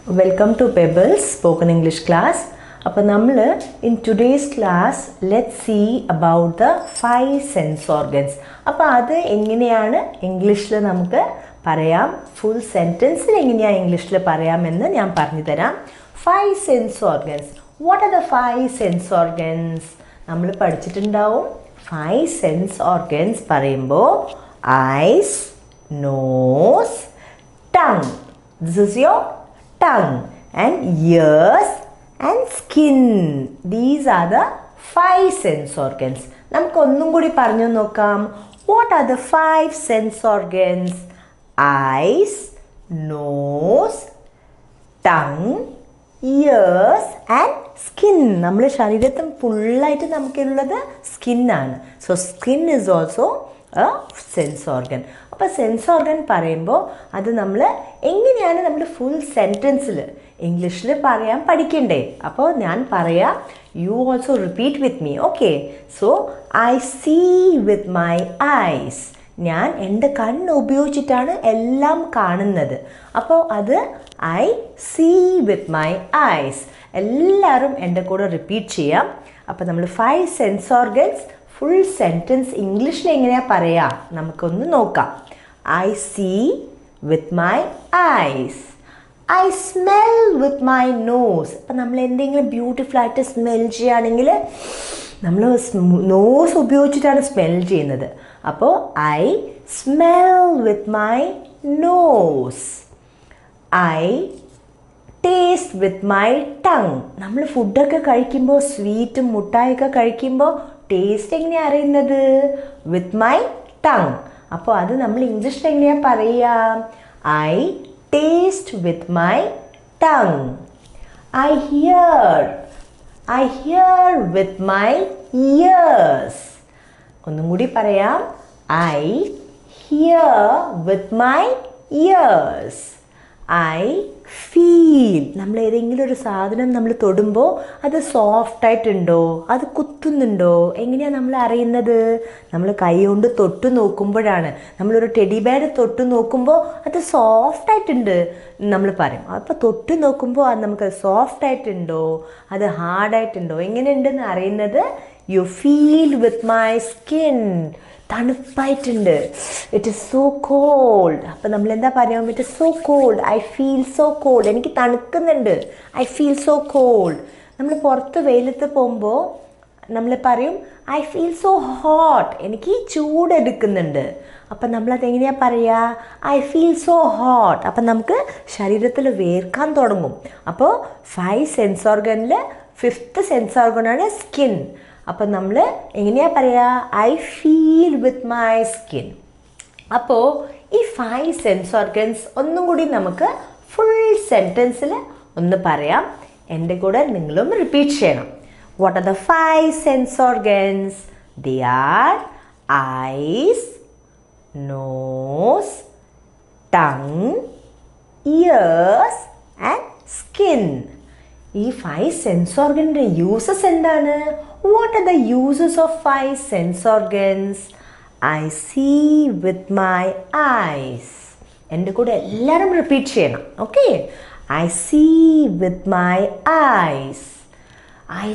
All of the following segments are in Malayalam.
Welcome to Pebbles Spoken English Class. In today's class, let's see about the 5 sense organs. That's English full sentence English 5 sense organs. What are the 5 sense organs? We have 5 sense organs. Eyes, nose, tongue. This is your tongue, and ears and skin. These are the 5 sense organs. What are the 5 sense organs? Eyes, nose, tongue, ears and skin. Nammale sharirattham full aayittu namukku skin aanu. So skin is also a sense organ. അപ്പോൾ സെൻസ് ഓർഗൻ പറയുമ്പോൾ അത് നമ്മൾ എങ്ങനെയാണ് നമ്മൾ ഫുൾ സെൻറ്റൻസിൽ ഇംഗ്ലീഷിൽ പറയാൻ പഠിക്കണ്ടേ? അപ്പോൾ ഞാൻ പറയാം, you also repeat with me. Okay, so I see with my eyes. ഞാൻ എൻ്റെ കണ്ണ് ഉപയോഗിച്ചിട്ടാണ് എല്ലാം കാണുന്നത്. അപ്പോൾ അത് I see with my eyes. എല്ലാവരും എൻ്റെ കൂടെ റിപ്പീറ്റ് ചെയ്യാം. അപ്പോൾ നമ്മൾ 5 സെൻസ് ഓർഗൻസ് ഫുൾ സെൻറ്റൻസ് ഇംഗ്ലീഷിൽ എങ്ങനെയാണ് പറയുക നമുക്കൊന്ന് നോക്കാം. I see with my eyes. I smell with my nose. അപ്പോൾ നമ്മൾ എന്തെങ്കിലും ബ്യൂട്ടിഫുൾ ആയിട്ട് സ്മെൽ ചെയ്യുകയാണെങ്കിൽ നമ്മൾ നോസ് ഉപയോഗിച്ചിട്ടാണ് സ്മെൽ ചെയ്യുന്നത്. അപ്പോൾ I smell with my nose. I taste with my tongue. നമ്മൾ ഫുഡൊക്കെ കഴിക്കുമ്പോൾ സ്വീറ്റും മുട്ടായൊക്കെ കഴിക്കുമ്പോൾ ടേസ്റ്റ് എങ്ങനെയാണ് അറിയുന്നത്? With my tongue. അപ്പോൾ അത് നമ്മൾ ഇംഗ്ലീഷിൽ എങ്ങനെയാണ് പറയുക? I taste with my tongue. I hear with my ears. ഒന്നും കൂടി പറയാം. I hear with my ears. I feel. നമ്മൾ ഏതെങ്കിലും ഒരു സാധനം നമ്മൾ തൊടുമ്പോൾ അത് സോഫ്റ്റായിട്ടുണ്ടോ, അത് കുത്തുന്നുണ്ടോ, എങ്ങനെയാണ് നമ്മൾ അറിയുന്നത്? നമ്മൾ കൈ കൊണ്ട് തൊട്ട് നോക്കുമ്പോഴാണ്. നമ്മളൊരു ടെഡി ബെയർ തൊട്ട് നോക്കുമ്പോൾ അത് സോഫ്റ്റായിട്ടുണ്ട് നമ്മൾ പറയും. അപ്പോൾ തൊട്ട് നോക്കുമ്പോൾ അത് നമുക്ക് സോഫ്റ്റായിട്ടുണ്ടോ, അത് ഹാർഡായിട്ടുണ്ടോ, എങ്ങനെയുണ്ടെന്ന് അറിയുന്നത് you feel with my skin. തണുപ്പായിട്ടുണ്ട്. It is so cold. അപ്പം നമ്മൾ എന്താ പറയുക? It is so cold. I feel so cold. എനിക്ക് തണുക്കുന്നുണ്ട്. I feel so cold. നമ്മൾ പുറത്ത് വെയിലത്ത് പോകുമ്പോൾ നമ്മൾ പറയും ഐ ഫീൽ സോ ഹോട്ട്. എനിക്ക് ചൂടെടുക്കുന്നുണ്ട്. അപ്പം നമ്മളത് എങ്ങനെയാണ് പറയുക? I feel so hot. അപ്പം നമുക്ക് ശരീരത്തിൽ വേർക്കാൻ തുടങ്ങും. അപ്പോൾ 5 സെൻസ് ഓർഗനിൽ 5th സെൻസ് ഓർഗനാണ് സ്കിൻ. അപ്പം നമ്മൾ എങ്ങനെയാണ് പറയുക? I feel with my skin. അപ്പോൾ ഈ 5 സെൻസ് ഓർഗൻസ് ഒന്നും കൂടി നമുക്ക് ഫുൾ സെൻറ്റൻസിൽ ഒന്ന് പറയാം. എൻ്റെ കൂടെ നിങ്ങളും റിപ്പീറ്റ് ചെയ്യണം. What are the 5 sense organs? They are eyes, nose, tongue, ears and skin. ഈ 5 സെൻസ് ഓർഗൻ്റെ യൂസസ് എന്താണ്? What are the uses of 5 sense organs? I see with my eyes. എൻ്റെ കൂടെ എല്ലാവരും റിപ്പീറ്റ് ചെയ്യണം. Okay, I see with my eyes. I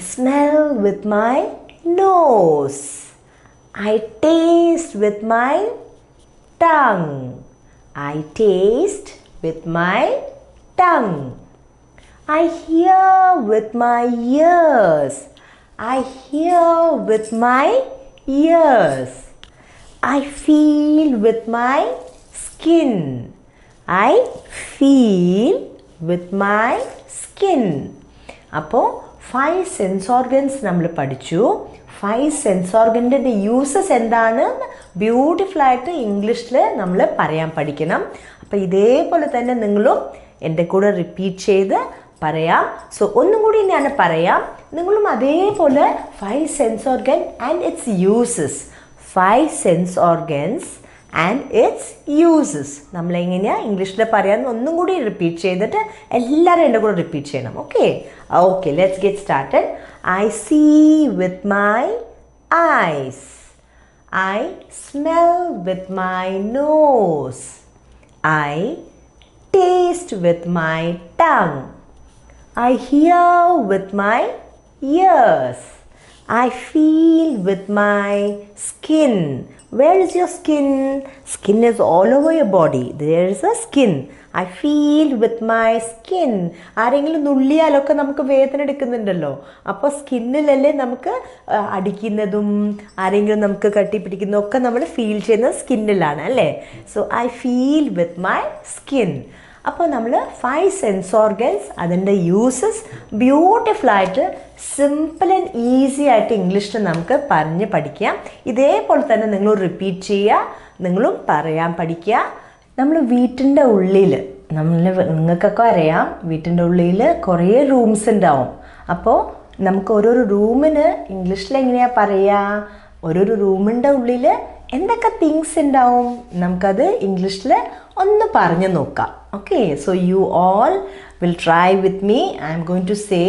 smell with my nose. I taste with my tongue. I taste with my tongue. I hear with my ears. I hear with my ears. I feel with my skin. I feel with my skin. അപ്പോൾ 5 സെൻസ് ഓർഗൻസ് നമ്മൾ പഠിച്ചു. 5 സെൻസ് ഓർഗൻ്റെ യൂസസ് എന്താണ് ബ്യൂട്ടിഫുള്ളായിട്ട് ഇംഗ്ലീഷിൽ നമ്മൾ പറയാൻ പഠിക്കണം. അപ്പോൾ ഇതേപോലെ തന്നെ നിങ്ങളും എൻ്റെ കൂടെ റിപ്പീറ്റ് ചെയ്ത് പറയാം. സോ ഒന്നും കൂടി ഞാൻ പറയാം. നിങ്ങളും അതേപോലെ 5 sense organ and its uses. 5 sense organs and its uses നമ്മളെങ്ങനെയാണ് ഇംഗ്ലീഷിൽ പറയാമെന്ന് ഒന്നും കൂടി റിപ്പീറ്റ് ചെയ്തിട്ട് എല്ലാവരും എൻ്റെ കൂടെ റിപ്പീറ്റ് ചെയ്യണം. Okay, let's get started. I see with my eyes. I smell with my nose. I taste taste with my tongue. I hear with my ears. I feel with my skin. Where is your skin? Skin is all over your body. There is a skin. I feel with my skin. ആരെങ്കിലും നുള്ളിയാലൊക്കെ നമുക്ക് വേദന എടുക്കുന്നുണ്ടല്ലോ. അപ്പോൾ സ്കിന്നിലല്ലേ നമുക്ക് അടിക്കുന്നതും ആരെങ്കിലും നമുക്ക് കട്ടിപ്പിടിക്കുന്നതും ഒക്കെ നമ്മൾ ഫീൽ ചെയ്യുന്നത് സ്കിന്നിലാണ് അല്ലേ. So I feel with my skin. അപ്പോൾ നമ്മൾ 5 സെൻസ് ഓർഗൻസ് അതിൻ്റെ യൂസസ് ബ്യൂട്ടിഫുള്ളായിട്ട് സിമ്പിൾ ആൻഡ് ഈസി ആയിട്ട് ഇംഗ്ലീഷിൽ നമുക്ക് പറഞ്ഞ് പഠിക്കാം. ഇതേപോലെ തന്നെ നിങ്ങൾ റിപ്പീറ്റ് ചെയ്യുക, നിങ്ങളും പറയാൻ പഠിക്കുക. നമ്മൾ വീട്ടിൻ്റെ ഉള്ളിൽ നിങ്ങൾക്കൊക്കെ അറിയാം വീട്ടിൻ്റെ ഉള്ളിൽ കുറേ റൂംസ് ഉണ്ടാവും. അപ്പോൾ നമുക്ക് ഓരോരോ റൂമിന് ഇംഗ്ലീഷിൽ എങ്ങനെയാണ് പറയുക, ഓരോരോ റൂമിൻ്റെ ഉള്ളിൽ എന്തൊക്കെ തിങ്സ് ഉണ്ടാവും നമുക്കത് ഇംഗ്ലീഷിൽ ഒന്ന് പറഞ്ഞു നോക്കാം. Okay, so you all will try with me. I am going to say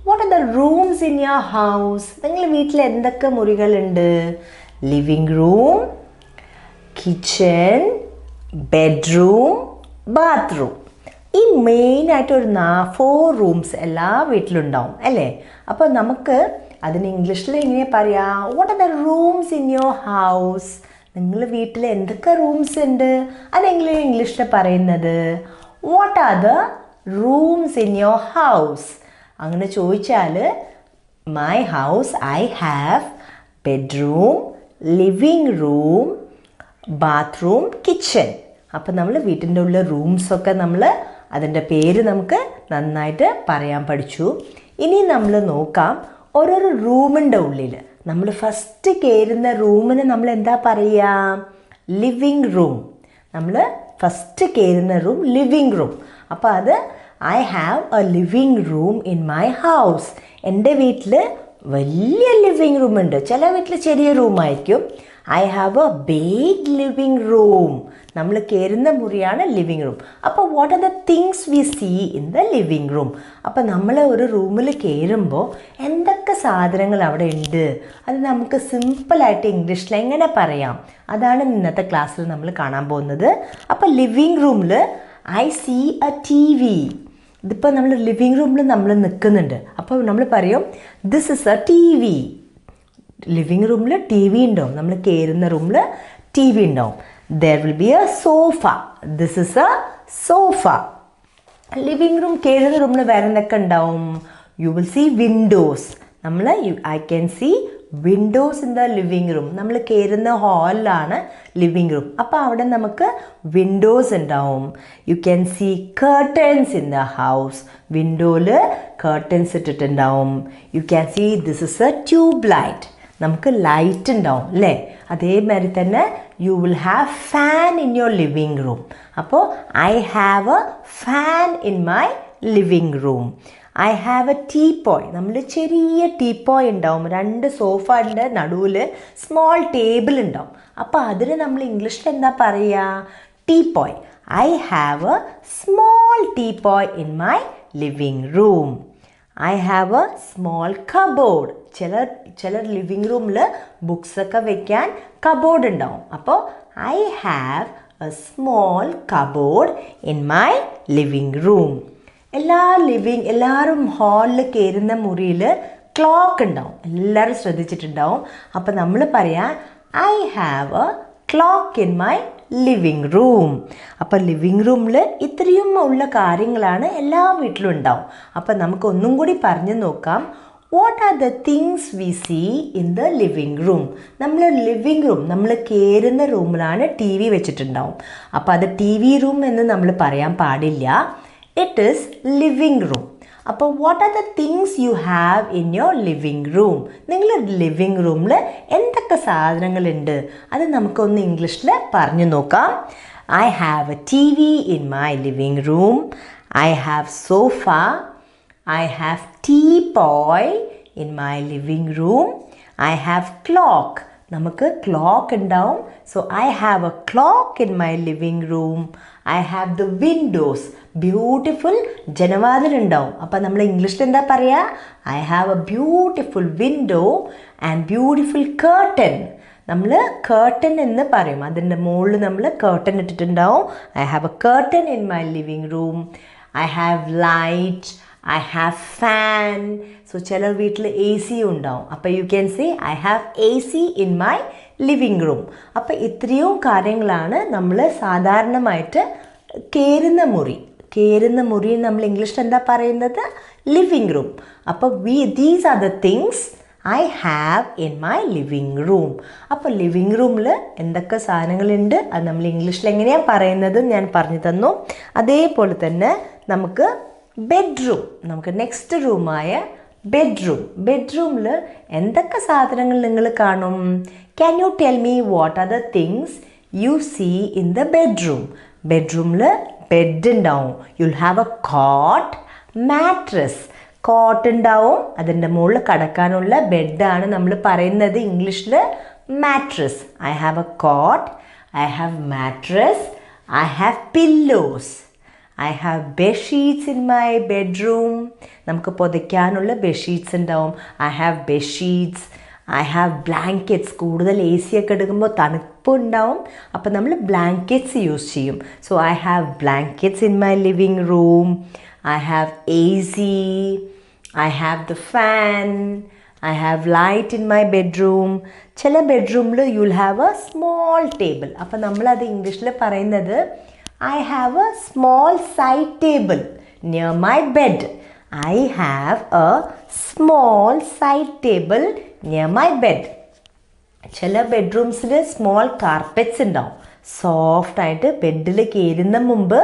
what are the rooms in your house. നിങ്ങളുടെ വീട്ടിൽ എന്തൊക്കെ മുറികളുണ്ട്? Living room, kitchen, bedroom, bathroom. ഈ മെയിനായിട്ട് ഒരു 4 റൂംസ് എല്ലാ വീട്ടിലുണ്ടാവും അല്ലേ. അപ്പോൾ നമുക്ക് അതിന് ഇംഗ്ലീഷിൽ എങ്ങനെ പറയാം? What are the rooms in your house. നിങ്ങൾ വീട്ടിൽ എന്തൊക്കെ റൂംസ് ഉണ്ട് അതെങ്കിലും ഇംഗ്ലീഷിൽ പറയുന്നത് what are the rooms in your house. അങ്ങനെ ചോദിച്ചാൽ my house I have bedroom, living room, bathroom, kitchen. അപ്പം നമ്മൾ വീട്ടിൻ്റെ ഉള്ള റൂംസൊക്കെ നമ്മൾ അതിൻ്റെ പേര് നമുക്ക് നന്നായിട്ട് പറയാൻ പഠിച്ചു. ഇനി നമ്മൾ നോക്കാം ഓരോരോ റൂമിൻ്റെ ഉള്ളിൽ നമ്മൾ ഫസ്റ്റ് കയറുന്ന റൂമിന് നമ്മൾ എന്താ പറയുക? Living room. നമ്മൾ ഫസ്റ്റ് കയറുന്ന റൂം ലിവിങ് റൂം. അപ്പോൾ അത് I have a living room in my house. എൻ്റെ വീട്ടിൽ വലിയ ലിവിങ് റൂം ഉണ്ട്. ചില വീട്ടിൽ ചെറിയ റൂമായിരിക്കും. I have a big living room. നമ്മൾ കയറുന്ന മുറിയാണ് ലിവിങ് റൂം. അപ്പോൾ what are the things we see in the living room. അപ്പോൾ നമ്മൾ ഒരു റൂമിൽ കയറുമ്പോൾ എന്തൊക്കെ സാധനങ്ങൾ അവിടെ ഉണ്ട് അത് നമുക്ക് സിമ്പിളായിട്ട് ഇംഗ്ലീഷിൽ എങ്ങനെ പറയാം അതാണ് ഇന്നത്തെ ക്ലാസ്സിൽ നമ്മൾ കാണാൻ പോകുന്നത്. അപ്പോൾ ലിവിങ് റൂമിൽ I see a T V. ഇതിപ്പോൾ നമ്മൾ ലിവിങ് റൂമിൽ നമ്മൾ നിൽക്കുന്നുണ്ട്. അപ്പോൾ നമ്മൾ പറയും this is a T V. Living റൂമിൽ ടി വി ഉണ്ടാവും. നമ്മൾ കയറുന്ന റൂമിൽ ടി വി ഉണ്ടാവും. There will be a sofa. This is a sofa. Living room കയറുന്ന റൂമിൽ വേറെ എന്തൊക്കെ ഉണ്ടാവും? You will see windows. I can see windows in the living room. നമ്മൾ കയറുന്ന ഹാളിലാണ് ലിവിങ് റൂം. അപ്പോൾ അവിടെ നമുക്ക് വിൻഡോസ് ഉണ്ടാവും. You can see curtains in the house. വിൻഡോയിൽ curtains ഇട്ടിട്ടുണ്ടാവും. You can see this is a tube light. നമുക്ക് ലൈറ്റ് ഉണ്ടാവും അല്ലേ. അതേമാതിരി തന്നെ you will have fan in your living room. അപ്പോൾ I have a fan in my living room. I have a teapoy. നമ്മൾ ചെറിയ ടീപ്പോയ് ഉണ്ടാവും. 2 സോഫയുടെ നടുവിൽ സ്മോൾ ടേബിൾ ഉണ്ടാവും. അപ്പോൾ അതിന് നമ്മൾ ഇംഗ്ലീഷിൽ എന്താ പറയുക? Teapoy. I have A small teapoy in my living room. I have A small cupboard. ചില ലിവിങ് റൂമിൽ ബുക്സൊക്കെ വെക്കാൻ കബോർഡ് ഉണ്ടാവും. അപ്പോൾ I have A small cupboard in my living room. എല്ലാവരും ഹാളിൽ കയറുന്ന മുറിയിൽ ക്ലോക്ക് ഉണ്ടാവും. എല്ലാവരും ശ്രദ്ധിച്ചിട്ടുണ്ടാവും. അപ്പോൾ നമ്മൾ പറയാം I have a clock in my living room. അപ്പോൾ ലിവിങ് റൂമിൽ ഇത്രയും ഉള്ള കാര്യങ്ങളാണ് എല്ലാ വീട്ടിലും ഉണ്ടാവും. അപ്പോൾ നമുക്ക് ഒന്നും കൂടി പറഞ്ഞു നോക്കാം. What are the things we see in the living room. നമ്മൾ കയറുന്ന റൂമിലാണ് ടി വി വെച്ചിട്ടുണ്ടാവും. അപ്പോൾ അത് ടി വി റൂം എന്ന് നമ്മൾ പറയാൻ പാടില്ല. It is living room. അപ്പോൾ what are the things you have in your living room. നിങ്ങളുടെ ലിവിങ് റൂമിൽ എന്തൊക്കെ സാധനങ്ങളുണ്ട് അത് നമുക്കൊന്ന് ഇംഗ്ലീഷിൽ പറഞ്ഞു നോക്കാം. I have a T V in my living room. I have sofa. I have teapot in my living room. I have clock. നമുക്ക് ക്ലോക്ക് ഉണ്ടാവും. So I have a clock in my living room. I have the windows. Beautiful ജനവാതിൽ ഉണ്ടാവും. അപ്പം നമ്മൾ ഇംഗ്ലീഷിൽ എന്താ പറയുക? I have a beautiful window and beautiful curtain. നമ്മൾ കേർട്ടൻ എന്ന് പറയും. അതിൻ്റെ മുകളിൽ നമ്മൾ കേർട്ടൻ ഇട്ടിട്ടുണ്ടാവും. I have a curtain in my living room. I have light. I have fan. So ചിലർ വീട്ടിൽ എ സി ഉണ്ടാവും. അപ്പോൾ you can say I have A C in my living room. അപ്പോൾ ഇത്രയും കാര്യങ്ങളാണ് നമ്മൾ സാധാരണമായിട്ട് കയറുന്ന മുറി നമ്മൾ ഇംഗ്ലീഷിൽ എന്താ പറയുന്നത്? Living room. അപ്പോൾ these are the things I have in my living room. അപ്പോൾ ലിവിങ് റൂമിൽ എന്തൊക്കെ സാധനങ്ങളുണ്ട് അത് നമ്മൾ ഇംഗ്ലീഷിൽ എങ്ങനെയാണ് പറയുന്നത് ഞാൻ പറഞ്ഞു തന്നു. അതേപോലെ തന്നെ നമുക്ക് ബെഡ്റൂം, നമുക്ക് നെക്സ്റ്റ് റൂമായ ബെഡ്റൂമിൽ എന്തൊക്കെ സാധനങ്ങൾ നിങ്ങൾ കാണും? Can you tell me what are the things you see in the bedroom? ബെഡ്റൂമിൽ ബെഡ് ഉണ്ടാവും. You'll have a cot, mattress. Cot ഉണ്ടാവും, അതിൻ്റെ മുകളിൽ കിടക്കാനുള്ള ബെഡാണ് നമ്മൾ പറയുന്നത് ഇംഗ്ലീഷിൽ mattress. I have a cot, I have mattress, I have pillows. I have bed sheets in my bedroom. നമുക്ക് പൊതിക്കാനുള്ള ബെഡ് ഷീറ്റ്സ് ഉണ്ടാവും. I have bed sheets. I have blankets. കൂടുതൽ എ സി ഒക്കെ എടുക്കുമ്പോൾ തണുപ്പ് ഉണ്ടാവും. അപ്പോൾ നമ്മൾ ബ്ലാങ്കറ്റ്സ് യൂസ് ചെയ്യും. So I have blankets in my living room. I have AC. I have the fan. I have light in my bedroom. ചില ബെഡ്റൂമിൽ you will have a small table. അപ്പോൾ നമ്മളത് ഇംഗ്ലീഷിൽ പറയുന്നത് I have a small side table near my bed. I have a small side table near my bed. ചില ബെഡ്റൂംസിൽ സ്മോൾ കാർപ്പറ്റ്സ് ഉണ്ടാവും. സോഫ്റ്റ് ആയിട്ട് ബെഡിൽ കയറുന്ന മുമ്പ്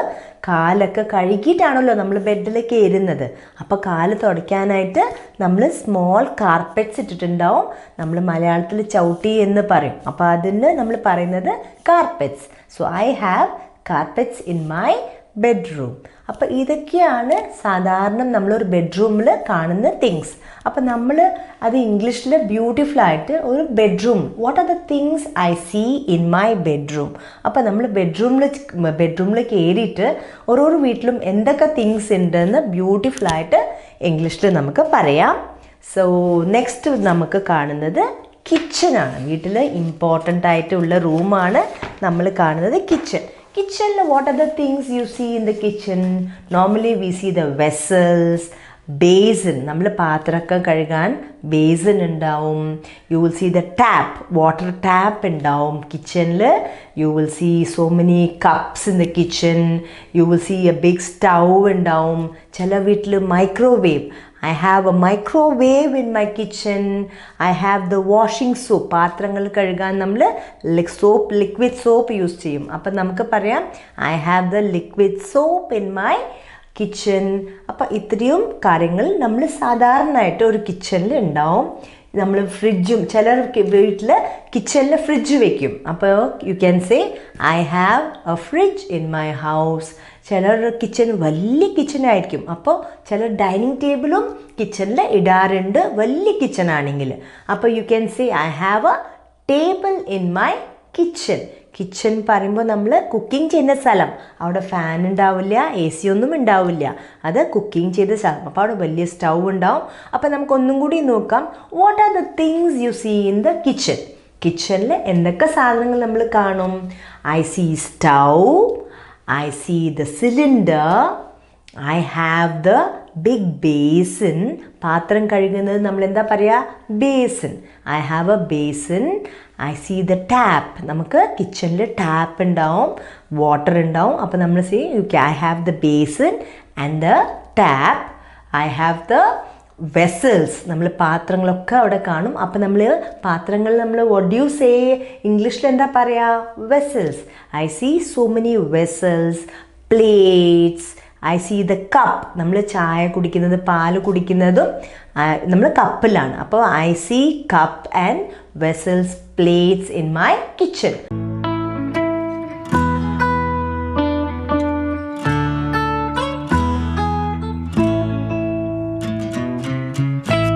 കാലൊക്കെ കഴുകിയിട്ടാണല്ലോ നമ്മൾ ബെഡിൽ കയറുന്നത്. അപ്പോൾ കാല് തുടയ്ക്കാനായിട്ട് നമ്മൾ സ്മോൾ കാർപ്പറ്റ്സ് ഇട്ടിട്ടുണ്ടാവും. നമ്മൾ മലയാളത്തിൽ ചവിട്ടി എന്ന് പറയും. അപ്പോൾ അതിന് നമ്മൾ പറയുന്നത് carpets. So I have carpets in my bedroom. അപ്പോൾ ഇതൊക്കെയാണ് സാധാരണ നമ്മളൊരു ബെഡ്റൂമിൽ കാണുന്ന തിങ്സ്. അപ്പോൾ നമ്മൾ അത് ഇംഗ്ലീഷിൽ ബ്യൂട്ടിഫുൾ ആയിട്ട് ഒരു bedroom, what are the things I see in my bedroom. അപ്പോൾ നമ്മൾ ബെഡ്റൂമിൽ കയറിയിട്ട് ഓരോരോ വീട്ടിലും എന്തൊക്കെ തിങ്സ് ഉണ്ടെന്ന് ബ്യൂട്ടിഫുൾ ആയിട്ട് ഇംഗ്ലീഷിൽ നമുക്ക് പറയാം. സോ നെക്സ്റ്റ് നമുക്ക് കാണുന്നത് കിച്ചനാണ്. വീട്ടിൽ ഇമ്പോർട്ടൻ്റ് ആയിട്ടുള്ള റൂമാണ് നമ്മൾ കാണുന്നത് kitchen. Kitchen, what are the things you see in the kitchen? Normally we see the vessels, basin. നമ്മൾ പാത്രമൊക്കെ കഴുകാൻ basin ഉണ്ടാവും. You will see the tap, water tap ഉണ്ടാവും കിച്ചണിൽ. You will see so many cups in the kitchen. You will see a big stove ഉണ്ടാവും. ചില വീട്ടിൽ microwave. I have a microwave in my kitchen. I have the washing soap. പാത്രങ്ങൾ കഴുകാൻ നമ്മൾ ലിക്വിഡ് സോപ്പ് യൂസ് ചെയ്യും. അപ്പം നമുക്ക് പറയാം I have the liquid soap in my kitchen. അപ്പം ഇത്രയും കാര്യങ്ങൾ നമ്മൾ സാധാരണയായിട്ട് ഒരു കിച്ചണിൽ ഉണ്ടാവും. നമ്മൾ ഫ്രിഡ്ജും ചിലർ വീട്ടിൽ കിച്ചണിൽ ഫ്രിഡ്ജ് വെക്കും. അപ്പോൾ you can say I have A fridge in my house. ചിലർ കിച്ചൺ വലിയ കിച്ചണായിരിക്കും. അപ്പോൾ ചിലർ ഡൈനിങ് ടേബിളും കിച്ചണിൽ ഇടാറുണ്ട് വലിയ കിച്ചൺ ആണെങ്കിൽ. അപ്പോൾ you can say I have A table in my kitchen. Kitchen പറയുമ്പോൾ നമ്മൾ കുക്കിംഗ് ചെയ്യുന്ന സ്ഥലം. അവിടെ ഫാൻ ഉണ്ടാവില്ല, എ സി ഒന്നും ഉണ്ടാവില്ല. അത് കുക്കിംഗ് ചെയ്ത സ്ഥലം. അപ്പോൾ അവിടെ വലിയ സ്റ്റൗ ഉണ്ടാവും. അപ്പോൾ നമുക്കൊന്നും കൂടി നോക്കാം. What are the things you see in the kitchen? കിച്ചണിൽ എന്തൊക്കെ സാധനങ്ങൾ നമ്മൾ കാണും? I see stove, I see the cylinder, I have the big basin. പാത്രം കഴുകുന്നത് നമ്മൾ എന്താ പറയുക? Basin. I have a basin. I see the tap. നമുക്ക് കിച്ചണിൽ ടാപ്പ് ഉണ്ടാവും, വാട്ടർ ഉണ്ടാവും. അപ്പോൾ നമ്മൾ I have the basin and the tap. I have the vessels. നമ്മൾ പാത്രങ്ങളൊക്കെ അവിടെ കാണും. അപ്പോൾ നമ്മൾ പാത്രങ്ങൾ നമ്മൾ what do you say? ഇംഗ്ലീഷിൽ എന്താ പറയുക? Vessels. I see so many vessels, plates. I see the cup. നമ്മൾ ചായ കുടിക്കുന്നത്, പാല് കുടിക്കുന്നതും നമ്മൾ കപ്പിലാണ്. അപ്പോൾ I see cup and vessels, plates in my kitchen.